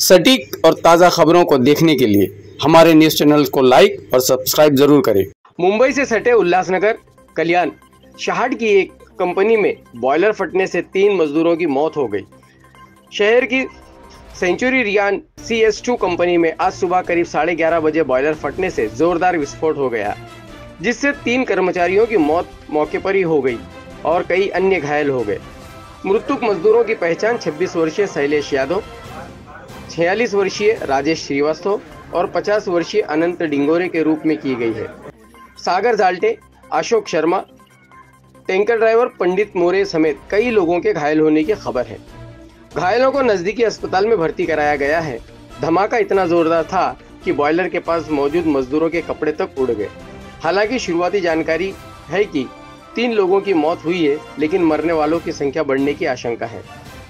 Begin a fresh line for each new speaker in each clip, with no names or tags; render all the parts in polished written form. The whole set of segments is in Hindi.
सटीक और ताज़ा खबरों को देखने के लिए हमारे न्यूज़ चैनल को लाइक और सब्सक्राइब जरूर करें। मुंबई से सटे उल्लासनगर कल्याण शहाड की एक कंपनी में बॉयलर फटने से 3 मजदूरों की मौत हो गई। शहर की सेंचुरी रियान CS2 कंपनी में आज सुबह करीब 11:30 बजे बॉयलर फटने से जोरदार विस्फोट हो गया, जिससे 3 कर्मचारियों की मौत मौके पर ही हो गई और कई अन्य घायल हो गए। मृतक मजदूरों की पहचान 26 वर्षीय शैलेश यादव, 46 वर्षीय राजेश श्रीवास्तव और 50 वर्षीय अनंत डिंगोरे के रूप में की गई है। सागर जाल्टे, अशोक शर्मा, टैंकर ड्राइवर पंडित मोरे समेत कई लोगों के घायल होने की खबर है। घायलों को नजदीकी अस्पताल में भर्ती कराया गया है। धमाका इतना जोरदार था कि बॉयलर के पास मौजूद मजदूरों के कपड़े तक उड़ गए। हालांकि शुरुआती जानकारी है कि 3 लोगों की मौत हुई है, लेकिन मरने वालों की संख्या बढ़ने की आशंका है।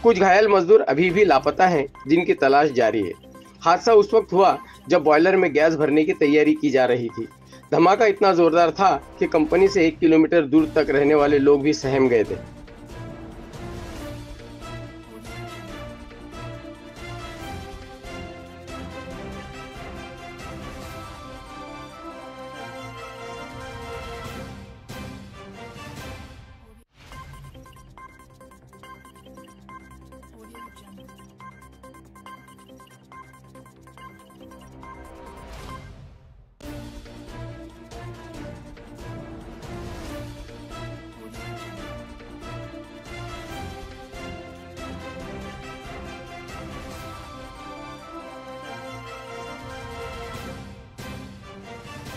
कुछ घायल मजदूर अभी भी लापता हैं, जिनकी तलाश जारी है। हादसा उस वक्त हुआ जब बॉयलर में गैस भरने की तैयारी की जा रही थी। धमाका इतना जोरदार था कि कंपनी से 1 किलोमीटर दूर तक रहने वाले लोग भी सहम गए थे।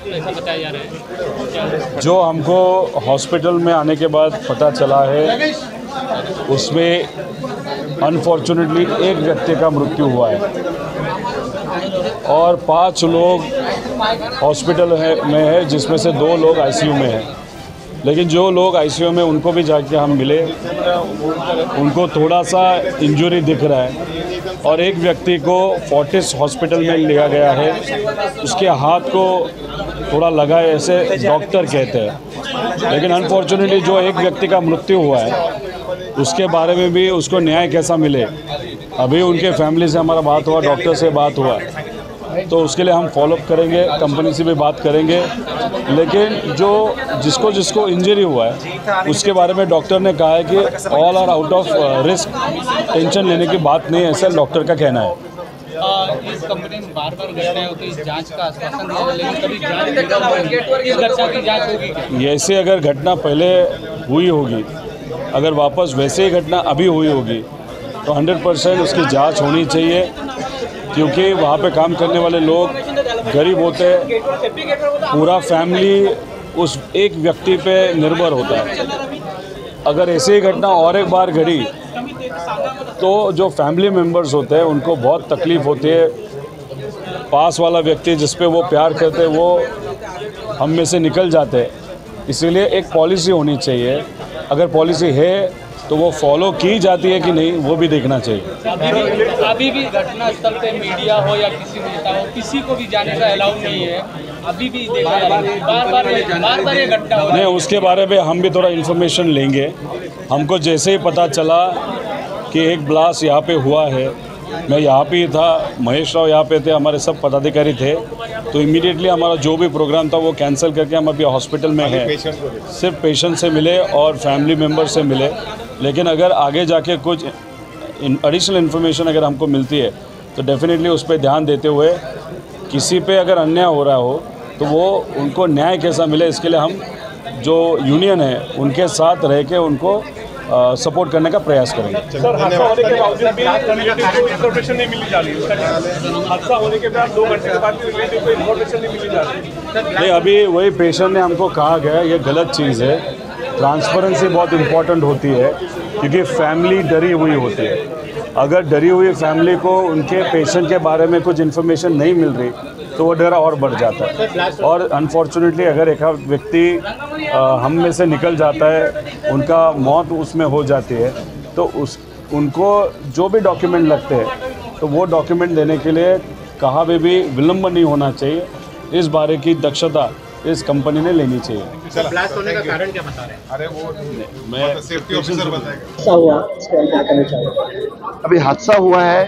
ऐसा बताया जा रहा है
जो हमको हॉस्पिटल में आने के बाद पता चला है, उसमें अनफॉर्चुनेटली एक व्यक्ति का मृत्यु हुआ है और 5 लोग हॉस्पिटल में है, जिसमें से 2 लोग ICU में हैं। लेकिन जो लोग ICU में उनको भी जाके हम मिले, उनको थोड़ा सा इंजरी दिख रहा है और एक व्यक्ति को फोर्टिस हॉस्पिटल में लिया गया है। उसके हाथ को थोड़ा लगा है, ऐसे डॉक्टर कहते हैं। लेकिन अनफॉर्चुनेटली जो एक व्यक्ति का मृत्यु हुआ है, उसके बारे में भी उसको न्याय कैसा मिले, अभी उनके फैमिली से हमारा बात हुआ, डॉक्टर से बात हुआ, तो उसके लिए हम फॉलोअप करेंगे, कंपनी से भी बात करेंगे। लेकिन जो जिसको इंजरी हुआ है, उसके बारे में डॉक्टर ने कहा है कि all are out of risk, tension लेने की बात नहीं है, ऐसा डॉक्टर का कहना है।
इस कंपनी में बार-बार घटनाएं होती है, जांच का आश्वासन दिया है, लेकिन कभी जांच की जांच होगी।
ऐसे अगर घटना पहले हुई होगी, अगर वापस वैसे ही घटना अभी हुई होगी, तो 100% उसकी जांच होनी चाहिए, क्योंकि वहाँ पे काम करने वाले लोग गरीब होते हैं, पूरा फैमिली उस एक व्यक्ति पे निर्भर होता है। अगर ऐसी ही घटना और एक बार घटी तो जो फैमिली मेम्बर्स होते हैं उनको बहुत तकलीफ़ होती है। पास वाला व्यक्ति जिस पे वो प्यार करते हैं वो हम में से निकल जाते हैं। इसीलिए एक पॉलिसी होनी चाहिए, अगर पॉलिसी है तो वो फॉलो की जाती है कि नहीं, वो भी देखना चाहिए।
अभी भी घटना स्थल पे मीडिया हो या किसी नेता हो, किसी को भी जाने का अलाउ नहीं है। अभी भी देखा बार-बार ये घटना हो रही है।
नहीं, उसके बारे में हम भी थोड़ा इन्फॉर्मेशन लेंगे। हमको जैसे ही पता चला कि एक ब्लास्ट यहाँ पे हुआ है, मैं यहाँ पे ही था, महेश राव यहाँ पे थे, हमारे सब पदाधिकारी थे, तो इमीडिएटली हमारा जो भी प्रोग्राम था वो कैंसिल करके हम अभी हॉस्पिटल में हैं। सिर्फ पेशेंट से मिले और फैमिली मेम्बर से मिले। लेकिन अगर आगे जाके कुछ एडिशनल इन्फॉर्मेशन अगर हमको मिलती है तो डेफिनेटली उस पर ध्यान देते हुए, किसी पे अगर अन्याय हो रहा हो तो वो उनको न्याय कैसा मिले, इसके लिए हम जो यूनियन है उनके साथ रह के उनको सपोर्ट करने का प्रयास करेंगे।
सर, हादसा होने के बावजूद भी इन्फॉर्मेशन नहीं मिली जा रही। हादसा होने के बाद 2 घंटे के बाद भी इन्फॉर्मेशन नहीं मिली जा रही।
नहीं, अभी वही पेशेंट ने हमको कहा गया, ये गलत चीज़ है। ट्रांसपेरेंसी बहुत इम्पॉर्टेंट होती है, क्योंकि फैमिली डरी हुई होती है। अगर डरी हुई फैमिली को उनके पेशेंट के बारे में कुछ इन्फॉर्मेशन नहीं मिल रही तो वो डर और बढ़ जाता है। और अनफॉर्चुनेटली अगर एक व्यक्ति हम में से निकल जाता है, उनका मौत उसमें हो जाती है, तो उनको जो भी डॉक्यूमेंट लगते हैं तो वो डॉक्यूमेंट देने के लिए कहाँ भी विलम्ब नहीं होना चाहिए। इस बारे की दक्षता इस कंपनी ने लेनी चाहिए।
सर, ब्लास्ट होने का कारण क्या बता रहे हैं?
अरे वो
मैं
सेफ्टी ऑफिसर बताएगा।
अभी हादसा हुआ है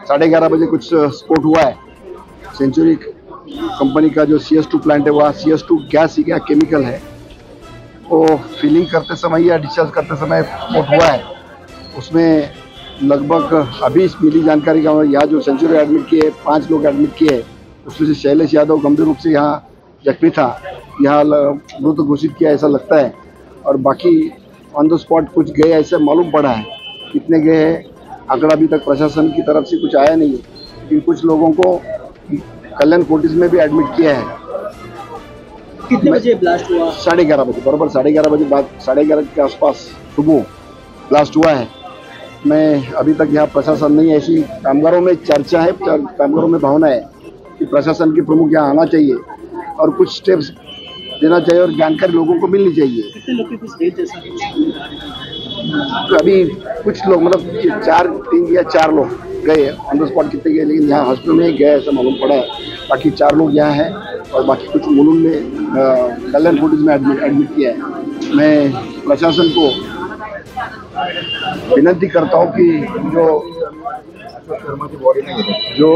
11:30 बजे कुछ स्फोट हुआ है। सेंचुरी कंपनी का जो CS2 प्लांट है, वहाँ CS2 गैस ही क्या केमिकल है, वो फिलिंग करते समय या डिस्चार्ज करते समय स्फोट हुआ है। उसमें लगभग अभी मिली जानकारी का यहाँ जो सेंचुरी एडमिट किए 5 लोग एडमिट किए हैं, उसमें से शैलेश यादव गंभीर रूप से यहाँ जख्मी था, यहाँ मृत घोषित किया ऐसा लगता है। और बाकी ऑन द स्पॉट कुछ गए ऐसे मालूम पड़ा है। कितने गए हैं आंकड़ा अभी तक प्रशासन की तरफ से कुछ आया नहीं है, लेकिन कुछ लोगों को कल्याण फोर्टिस में भी एडमिट किया है।
कितने बजे ब्लास्ट हुआ?
11:30 बजे, बराबर 11:30 बजे बाद 11:30 के आसपास सुबह ब्लास्ट हुआ है। मैं अभी तक यहाँ प्रशासन नहीं, ऐसी कामगारों में चर्चा है, कामगारों में भावना है कि प्रशासन के प्रमुख यहाँ आना चाहिए और कुछ स्टेप्स देना चाहिए और जानकारी लोगों को मिलनी चाहिए।
कितने लोग की कुछ डेट जैसा
तो अभी कुछ लोग मतलब 3 या 4 लोग गए ऑन द स्पॉट, कितने गए लेकिन यहाँ हॉस्पिटल में गए ऐसा मालूम पड़ा है। बाकी 4 लोग यहाँ हैं और बाकी कुछ मुलुंड में कल्याण फोर्टिस में एडमिट किया है। मैं प्रशासन को विनती करता हूँ कि जो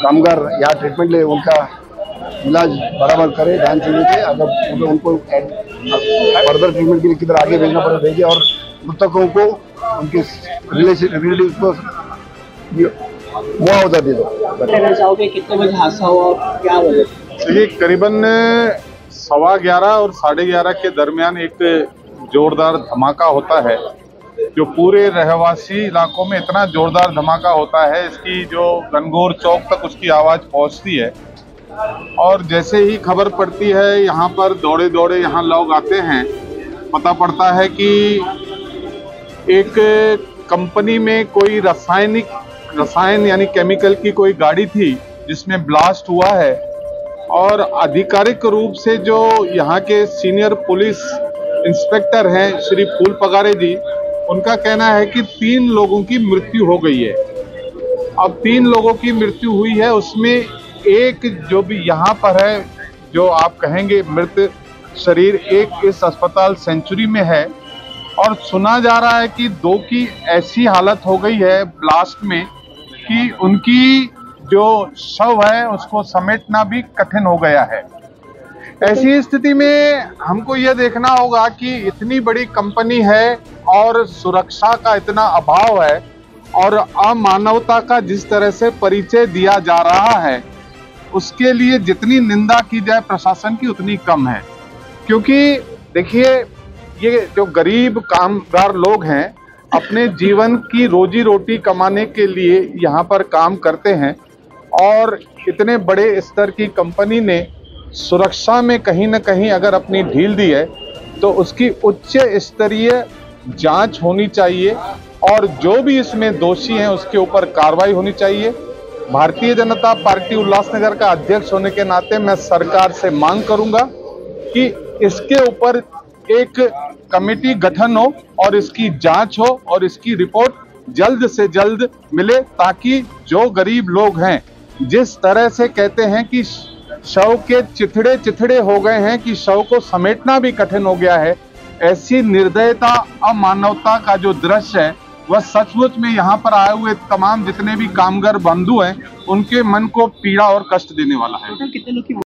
कामगार यहाँ ट्रीटमेंट ले उनका इलाज बराबर करे, ध्यान से देखे। अगर उनको फर्दर ट्रीटमेंट के लिए किधर आगे भेजना पड़े भेजे और मृतकों को उनके रिलेटिव्स को मुआवजा दे दो।
कहना चाहोगे कितने बजे हादसा हुआ और क्या वजह?
देखिए, करीबन 11:15 और 11:30 के दरमियान एक जोरदार धमाका होता है, जो पूरे रहवासी इलाकों में इतना जोरदार धमाका होता है, इसकी जो गनगौर चौक तक उसकी आवाज़ पहुंचती है। और जैसे ही खबर पड़ती है, यहाँ पर दौड़े दौड़े यहाँ लोग आते हैं। पता पड़ता है कि एक कंपनी में कोई रसायन यानी केमिकल की कोई गाड़ी थी जिसमें ब्लास्ट हुआ है। और आधिकारिक रूप से जो यहाँ के सीनियर पुलिस इंस्पेक्टर हैं श्री फूल पगारे जी, उनका कहना है कि 3 लोगों की मृत्यु हो गई है। अब 3 लोगों की मृत्यु हुई है, उसमें एक जो भी यहाँ पर है, जो आप कहेंगे मृत शरीर, एक इस अस्पताल सेंचुरी में है। और सुना जा रहा है कि 2 की ऐसी हालत हो गई है ब्लास्ट में कि उनकी जो शव है उसको समेटना भी कठिन हो गया है। ऐसी स्थिति में हमको यह देखना होगा कि इतनी बड़ी कंपनी है और सुरक्षा का इतना अभाव है और अमानवता का जिस तरह से परिचय दिया जा रहा है, उसके लिए जितनी निंदा की जाए प्रशासन की उतनी कम है। क्योंकि देखिए, ये जो गरीब कामगार लोग हैं अपने जीवन की रोजी रोटी कमाने के लिए यहाँ पर काम करते हैं और इतने बड़े स्तर की कंपनी ने सुरक्षा में कहीं ना कहीं अगर अपनी ढील दी है तो उसकी उच्च स्तरीय जांच होनी चाहिए और जो भी इसमें दोषी हैं उसके ऊपर कार्रवाई होनी चाहिए। भारतीय जनता पार्टी उल्लासनगर का अध्यक्ष होने के नाते मैं सरकार से मांग करूंगा कि इसके ऊपर एक कमेटी गठन हो और इसकी जांच हो और इसकी रिपोर्ट जल्द से जल्द मिले, ताकि जो गरीब लोग हैं, जिस तरह से कहते हैं कि शव के चिथड़े हो गए हैं कि शव को समेटना भी कठिन हो गया है, ऐसी निर्दयता, अमानवता का जो दृश्य है वह सचमुच में यहाँ पर आए हुए तमाम जितने भी कामगार बंधु हैं उनके मन को पीड़ा और कष्ट देने वाला है।
कितने लोग की